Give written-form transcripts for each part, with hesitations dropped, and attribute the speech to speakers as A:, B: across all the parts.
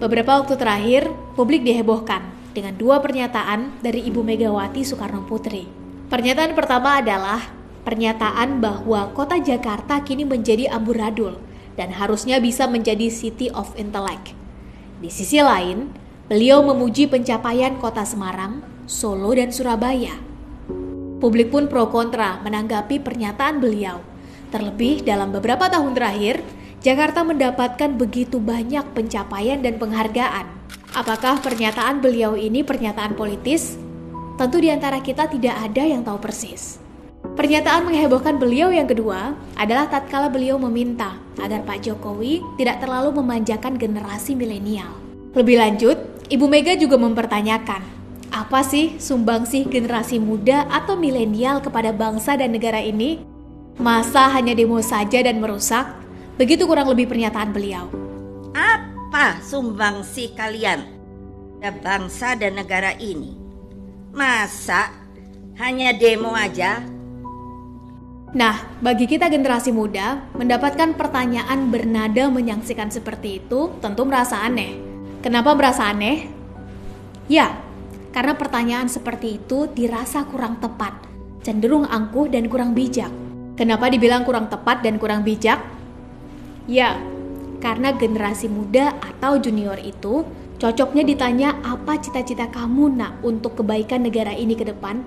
A: Beberapa waktu terakhir, publik dihebohkan dengan dua pernyataan dari Ibu Megawati Soekarno Putri. Pernyataan pertama adalah pernyataan bahwa kota Jakarta kini menjadi amburadul dan harusnya bisa menjadi city of intellect. Di sisi lain, beliau memuji pencapaian kota Semarang, Solo, dan Surabaya. Publik pun pro kontra menanggapi pernyataan beliau. Terlebih dalam beberapa tahun terakhir, Jakarta mendapatkan begitu banyak pencapaian dan penghargaan. Apakah pernyataan beliau ini pernyataan politis? Tentu di antara kita tidak ada yang tahu persis. Pernyataan menghebohkan beliau yang kedua adalah tatkala beliau meminta agar Pak Jokowi tidak terlalu memanjakan generasi milenial. Lebih lanjut, Ibu Mega juga mempertanyakan, apa sih sumbangsih generasi muda atau milenial kepada bangsa dan negara ini? Masa hanya demo saja dan merusak? Begitu kurang lebih pernyataan beliau.
B: Apa sumbangsih kalian pada bangsa dan negara ini? Masa hanya demo aja?
A: Nah, bagi kita generasi muda, mendapatkan pertanyaan bernada menyaksikan seperti itu tentu merasa aneh. Kenapa merasa aneh? Ya, karena pertanyaan seperti itu dirasa kurang tepat, cenderung angkuh dan kurang bijak. Kenapa dibilang kurang tepat dan kurang bijak? Ya, karena generasi muda atau junior itu cocoknya ditanya apa cita-cita kamu nak untuk kebaikan negara ini ke depan?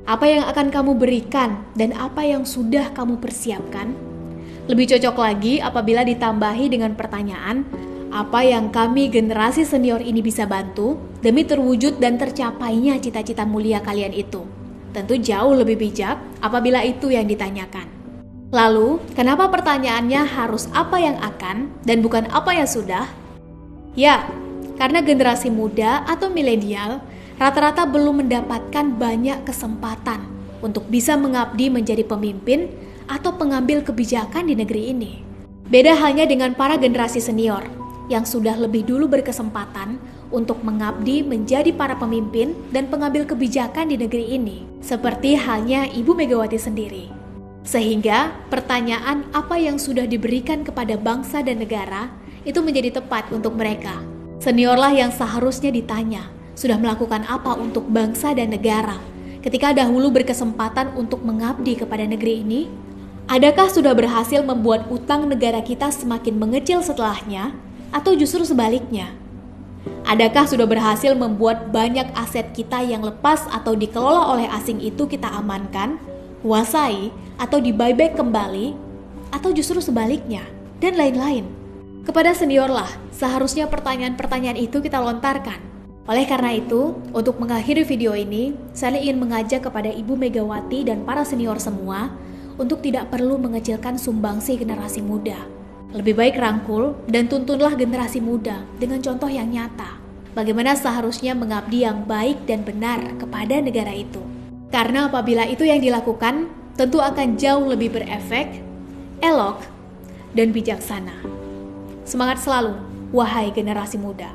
A: Apa yang akan kamu berikan dan apa yang sudah kamu persiapkan? Lebih cocok lagi apabila ditambahi dengan pertanyaan, apa yang kami generasi senior ini bisa bantu demi terwujud dan tercapainya cita-cita mulia kalian itu? Tentu jauh lebih bijak apabila itu yang ditanyakan. Lalu, kenapa pertanyaannya harus apa yang akan dan bukan apa yang sudah? Ya, karena generasi muda atau milenial rata-rata belum mendapatkan banyak kesempatan untuk bisa mengabdi menjadi pemimpin atau pengambil kebijakan di negeri ini. Beda halnya dengan para generasi senior yang sudah lebih dulu berkesempatan untuk mengabdi menjadi para pemimpin dan pengambil kebijakan di negeri ini, seperti halnya Ibu Megawati sendiri. Sehingga pertanyaan apa yang sudah diberikan kepada bangsa dan negara itu menjadi tepat untuk mereka. Seniorlah yang seharusnya ditanya, sudah melakukan apa untuk bangsa dan negara ketika dahulu berkesempatan untuk mengabdi kepada negeri ini? Adakah sudah berhasil membuat utang negara kita semakin mengecil setelahnya, atau justru sebaliknya? Adakah sudah berhasil membuat banyak aset kita yang lepas atau dikelola oleh asing itu kita amankan, kuasai, atau di-buyback kembali, atau justru sebaliknya, dan lain-lain? Kepada seniorlah seharusnya pertanyaan-pertanyaan itu kita lontarkan. Oleh karena itu, untuk mengakhiri video ini, saya ingin mengajak kepada Ibu Megawati dan para senior semua untuk tidak perlu mengecilkan sumbangsi generasi muda. Lebih baik rangkul dan tuntunlah generasi muda dengan contoh yang nyata. Bagaimana seharusnya mengabdi yang baik dan benar kepada negara itu. Karena apabila itu yang dilakukan, tentu akan jauh lebih berefek, elok, dan bijaksana. Semangat selalu, wahai generasi muda.